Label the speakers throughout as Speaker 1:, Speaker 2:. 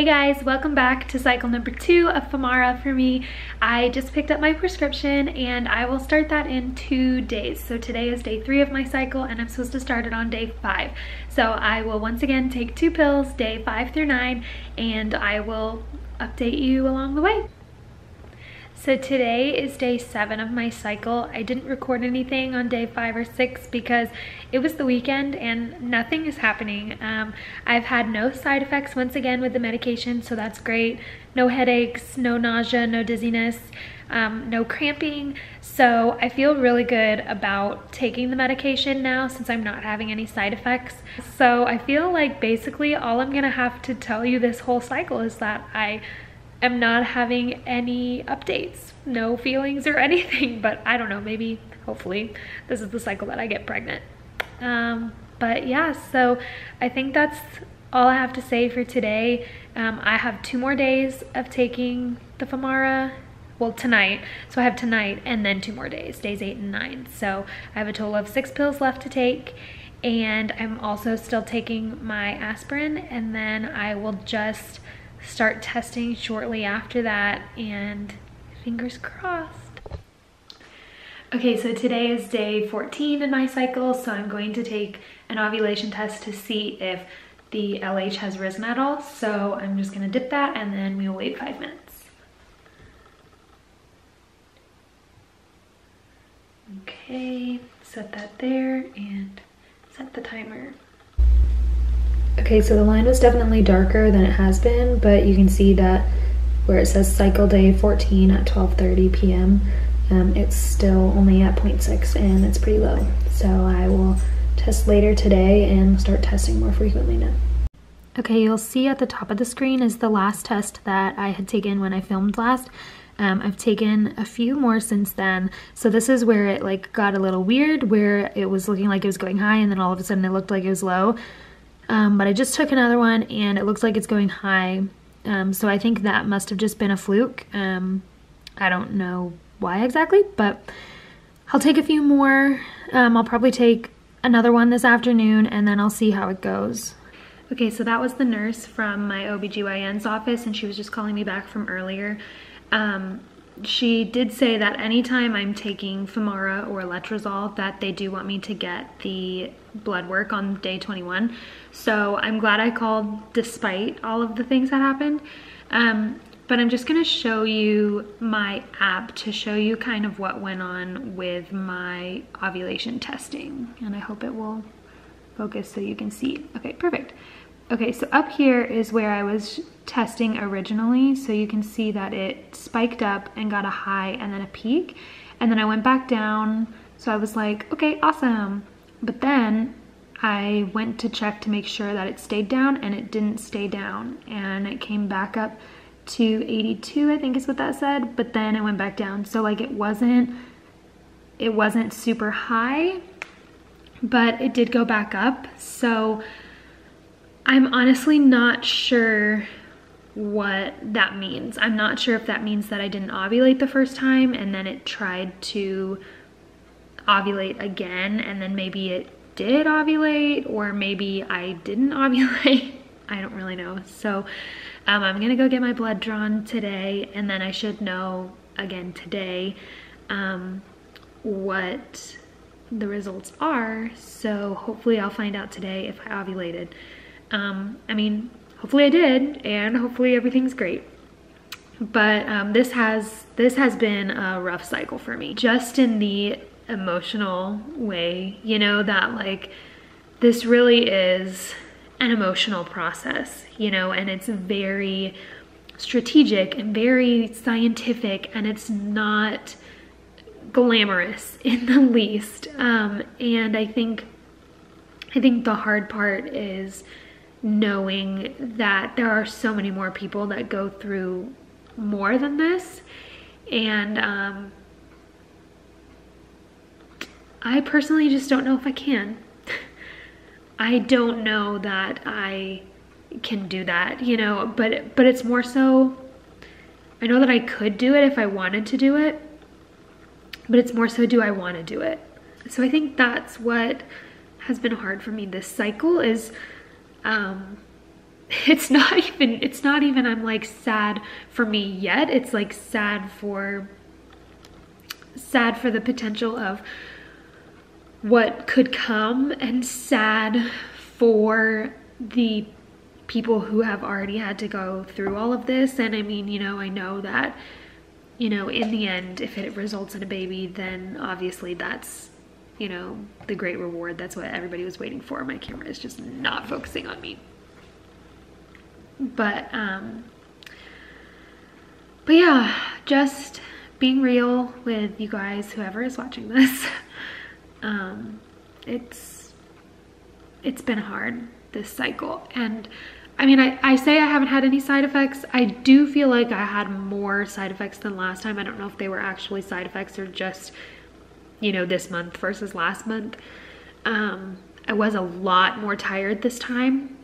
Speaker 1: Hey guys, welcome back to cycle number 2 of Femara for me. I just picked up my prescription and I will start that in 2 days. So today is day 3 of my cycle and I'm supposed to start it on day 5. So I will once again take 2 pills, day 5 through 9, and I will update you along the way. So today is day 7 of my cycle. I didn't record anything on day 5 or 6 because it was the weekend and nothing is happening. I've had no side effects once again with the medication, so that's great. No headaches, no nausea, no dizziness, no cramping. So I feel really good about taking the medication now since I'm not having any side effects. So I feel like basically all I'm gonna have to tell you this whole cycle is that I'm not having any updates, no feelings or anything, but I don't know, maybe, hopefully, this is the cycle that I get pregnant. But yeah, so I think that's all I have to say for today. I have 2 more days of taking the Femara, well tonight, so I have tonight and then 2 more days, days 8 and 9. So I have a total of 6 pills left to take, and I'm also still taking my aspirin, and then I will just start testing shortly after that, and fingers crossed. Okay, so today is day 14 in my cycle, so I'm going to take an ovulation test to see if the LH has risen at all. So I'm just gonna dip that and then we'll wait 5 minutes. Okay, set that there and set the timer. Okay, so the line was definitely darker than it has been, but you can see that where it says cycle day 14 at 12:30 p.m., it's still only at 0.6 and it's pretty low. So I will test later today and start testing more frequently now. Okay, you'll see at the top of the screen is the last test that I had taken when I filmed last. I've taken a few more since then. So this is where it like got a little weird, where it was looking like it was going high and then all of a sudden it looked like it was low. But I just took another one and it looks like it's going high. So I think that must have just been a fluke. I don't know why exactly, but I'll take a few more. I'll probably take another one this afternoon and then I'll see how it goes. Okay, so that was the nurse from my OBGYN's office and she was just calling me back from earlier. She did say that anytime I'm taking Femara or LETROZOLE that they do want me to get the blood work on day 21. So I'm glad I called despite all of the things that happened. But I'm just gonna show you my app to show you kind of what went on with my ovulation testing. And I hope it will focus so you can see. Okay, perfect. Okay, so up here is where I was testing originally. So you can see that it spiked up and got a high and then a peak. And then I went back down. So I was like, okay, awesome. But then I went to check to make sure that it stayed down and it didn't stay down. And it came back up to 82, I think is what that said. But then it went back down. So like it wasn't super high, but it did go back up. So I'm honestly not sure what that means. I'm not sure if that means that I didn't ovulate the first time and then it tried to ovulate again and then maybe it did ovulate, or maybe I didn't ovulate. I don't really know. So I'm gonna go get my blood drawn today and then I should know again today what the results are. So hopefully I'll find out today if I ovulated. I mean, hopefully I did, and hopefully everything's great. But this has been a rough cycle for me, just in the emotional way, you know, that like this really is an emotional process, you know, and it's very strategic and very scientific, and it's not glamorous in the least. And I think the hard part is knowing that there are so many more people that go through more than this. And I personally just don't know if I can. I don't know that I can do that, you know, but it's more so, I know that I could do it if I wanted to do it, but it's more so, do I want to do it? So I think that's what has been hard for me this cycle is it's not even I'm like sad for me yet. It's like sad for the potential of what could come, and sad for the people who have already had to go through all of this. And I mean, you know, I know that, you know, in the end, if it results in a baby, then obviously that's, you know, the great reward. That's what everybody was waiting for. My camera is just not focusing on me. But yeah, just being real with you guys, whoever is watching this. It's been hard, this cycle. And I mean, I say I haven't had any side effects. I do feel like I had more side effects than last time. I don't know if they were actually side effects or just, you know, this month versus last month. I was a lot more tired this time.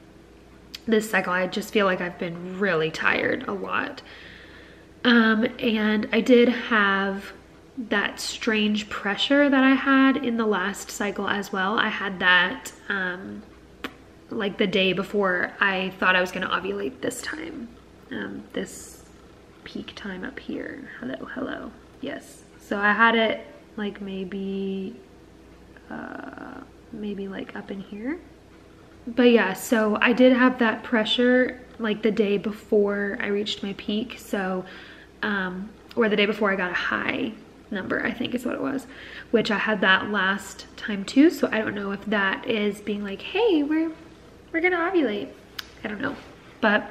Speaker 1: This cycle, I just feel like I've been really tired a lot. And I did have that strange pressure that I had in the last cycle as well. I had that like the day before I thought I was going to ovulate this time. This peak time up here. Hello. Yes. So I had it like maybe like up in here. But yeah, so I did have that pressure like the day before I reached my peak. So, or the day before I got a high number, I think is what it was, which I had that last time too. So I don't know if that is being like, hey, we're gonna ovulate. I don't know, but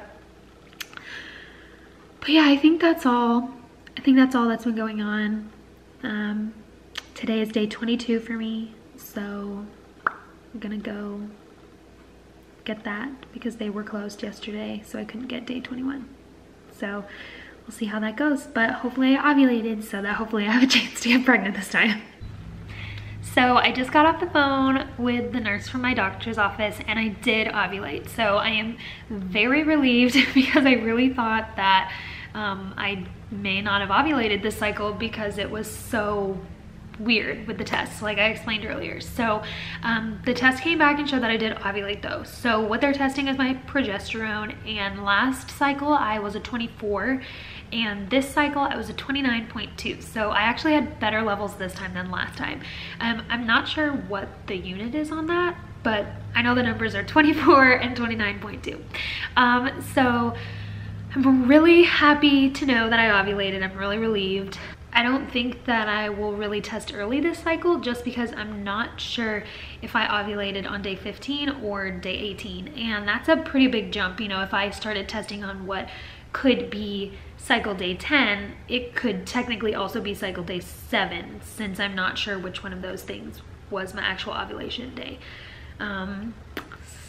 Speaker 1: yeah, I think that's all. I think that's all that's been going on. Today is day 22 for me, so I'm gonna go get that because they were closed yesterday, so I couldn't get day 21. So we'll see how that goes, but hopefully I ovulated so that hopefully I have a chance to get pregnant this time. So I just got off the phone with the nurse from my doctor's office and I did ovulate. So I am very relieved because I really thought that I may not have ovulated this cycle because it was so weird with the test, like I explained earlier. So the test came back and showed that I did ovulate though. So what they're testing is my progesterone, and last cycle I was a 24 and this cycle I was a 29.2. So I actually had better levels this time than last time. I'm not sure what the unit is on that, but I know the numbers are 24 and 29.2. So I'm really happy to know that I ovulated. I'm really relieved. I don't think that I will really test early this cycle just because I'm not sure if I ovulated on day 15 or day 18. And that's a pretty big jump. You know, if I started testing on what could be cycle day 10, it could technically also be cycle day 7, since I'm not sure which one of those things was my actual ovulation day.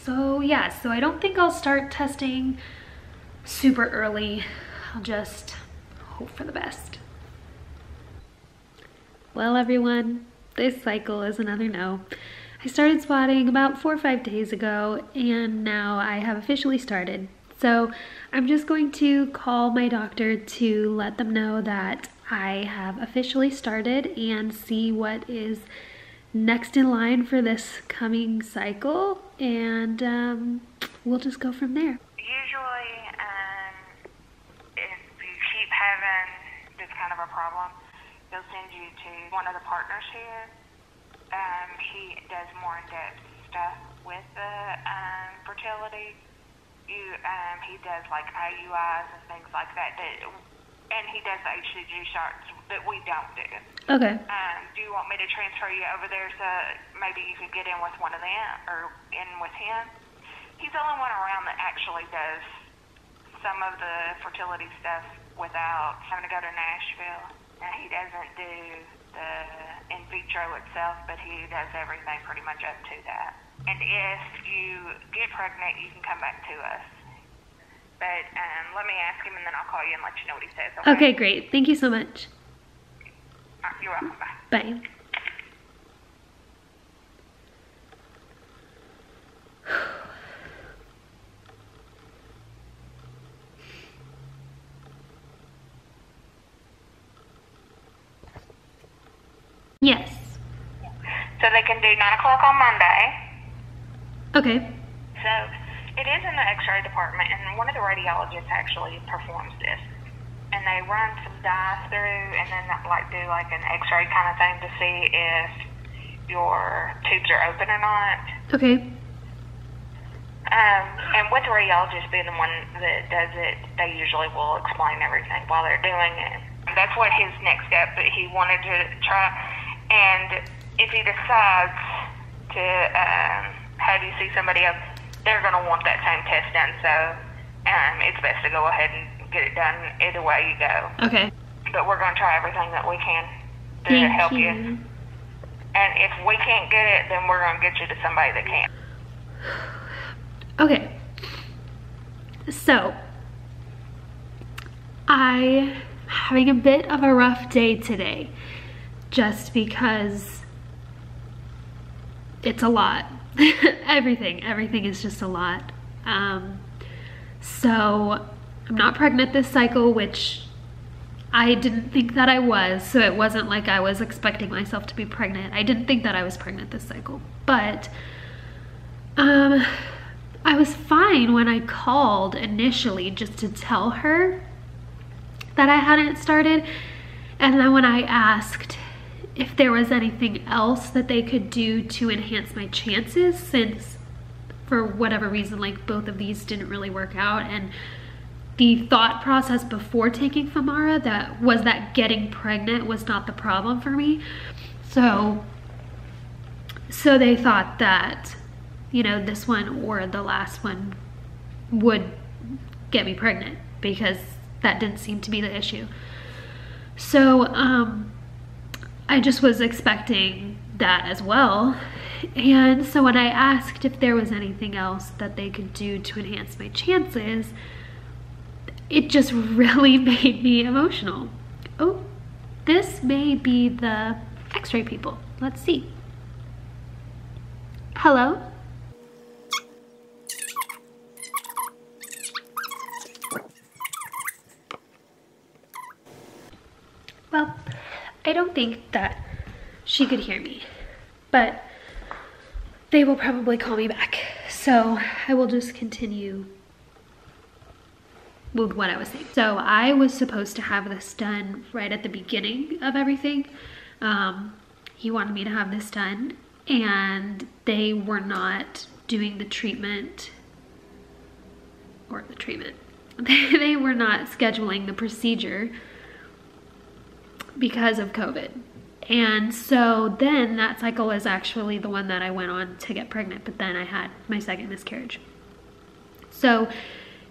Speaker 1: So yeah, so I don't think I'll start testing super early. I'll just hope for the best. Well, everyone, this cycle is another no. I started spotting about 4 or 5 days ago, and now I have officially started. So I'm just going to call my doctor to let them know that I have officially started and see what is next in line for this coming cycle, and we'll just go from there.
Speaker 2: Usually, if you keep having this kind of a problem, they'll send you to one of the partners here. He does more in-depth stuff with the fertility. He does like IUIs and things like that, and he does the HSG shots that we don't do.
Speaker 1: Okay.
Speaker 2: Do you want me to transfer you over there so maybe you could get in with one of them or in with him? He's the only one around that actually does some of the fertility stuff without having to go to Nashville. And he doesn't do the in vitro itself, but he does everything pretty much up to that. And if you get pregnant, you can come back to us. But let me ask him, and then I'll call you and let you know what he says.
Speaker 1: Okay, great. Thank you so much.
Speaker 2: You're welcome. Bye.
Speaker 1: Bye. Yes.
Speaker 2: So they can do 9 o'clock on Monday.
Speaker 1: Okay.
Speaker 2: So It is in the x-ray department, and one of the radiologists actually performs this. And they run some dyes through and then like do like an x-ray kind of thing to see if your tubes are open or not.
Speaker 1: Okay.
Speaker 2: And with the radiologist being the one that does it, they usually will explain everything while they're doing it. That's what his next step that he wanted to try. And if he decides to have you see somebody else, they're going to want that same test done. So it's best to go ahead and get it done either way you go. Okay. But we're going to try everything that we can to help you. And if we can't get it, then we're going to get you to somebody that can.
Speaker 1: Okay. So, I'm having a bit of a rough day today just because it's a lot. everything is just a lot. So I'm not pregnant this cycle, which I didn't think that I was, so it wasn't like I was expecting myself to be pregnant. I didn't think that I was pregnant this cycle, but I was fine when I called initially just to tell her that I hadn't started. And then when I asked if there was anything else that they could do to enhance my chances, since for whatever reason, like both of these didn't really work out, and the thought process before taking Femara that getting pregnant was not the problem for me. So they thought that, you know, this one or the last one would get me pregnant because that didn't seem to be the issue. So I just was expecting that as well. And so when I asked if there was anything else that they could do to enhance my chances, it just really made me emotional. Oh, this may be the x-ray people. Let's see. Hello? Well, I don't think that she could hear me, but they will probably call me back. So I will just continue with what I was saying. So I was supposed to have this done right at the beginning of everything. He wanted me to have this done, and they were not doing the treatment, they were not scheduling the procedure because of COVID. And so then that cycle was actually the one that I went on to get pregnant, but then I had my second miscarriage. So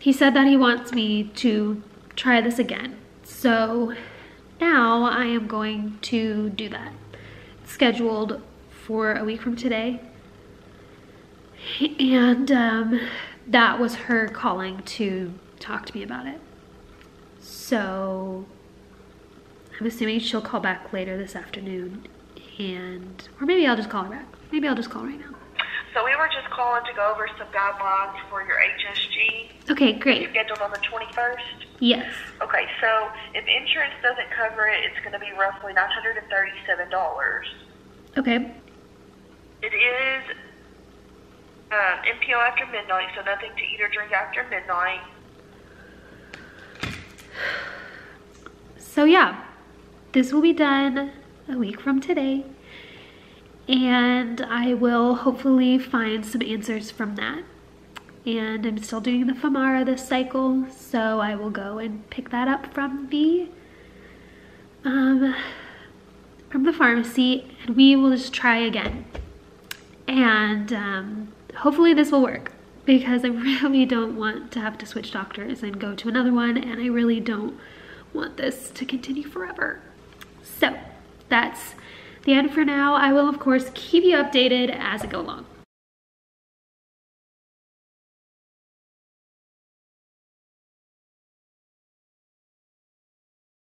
Speaker 1: he said that he wants me to try this again. So now I am going to do that. It's scheduled for a week from today. And that was her calling to talk to me about it. So I'm assuming she'll call back later this afternoon, or maybe I'll just call her back. Maybe I'll just call right now.
Speaker 2: So we were just calling to go over some guidelines for your HSG.
Speaker 1: Okay, great.
Speaker 2: You're scheduled on the 21st?
Speaker 1: Yes.
Speaker 2: Okay, so if insurance doesn't cover it, it's going to be roughly $937.
Speaker 1: Okay.
Speaker 2: It is MPO after midnight, so nothing to eat or drink after midnight.
Speaker 1: So yeah, this will be done a week from today, and I will hopefully find some answers from that. And I'm still doing the Femara this cycle, so I will go and pick that up from the pharmacy, and we will just try again. And hopefully this will work, because I really don't want to have to switch doctors and go to another one, and I really don't want this to continue forever. So that's the end for now. I will of course keep you updated as I go along.